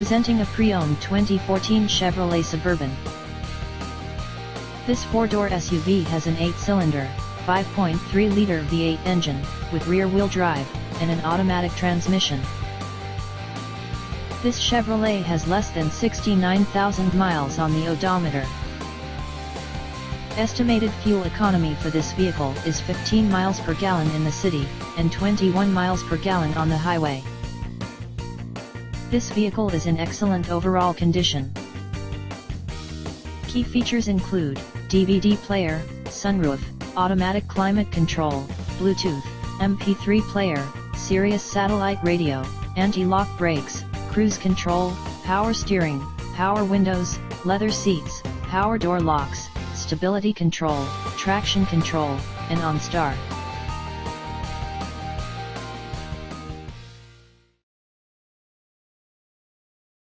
Presenting a pre-owned 2014 Chevrolet Suburban. This four-door SUV has an 8-cylinder, 5.3-liter V8 engine, with rear-wheel drive, and an automatic transmission. This Chevrolet has less than 69,000 miles on the odometer. Estimated fuel economy for this vehicle is 15 miles per gallon in the city, and 21 miles per gallon on the highway. This vehicle is in excellent overall condition. Key features include DVD player, sunroof, automatic climate control, Bluetooth, MP3 player, Sirius satellite radio, anti-lock brakes, cruise control, power steering, power windows, leather seats, power door locks, stability control, traction control, and OnStar.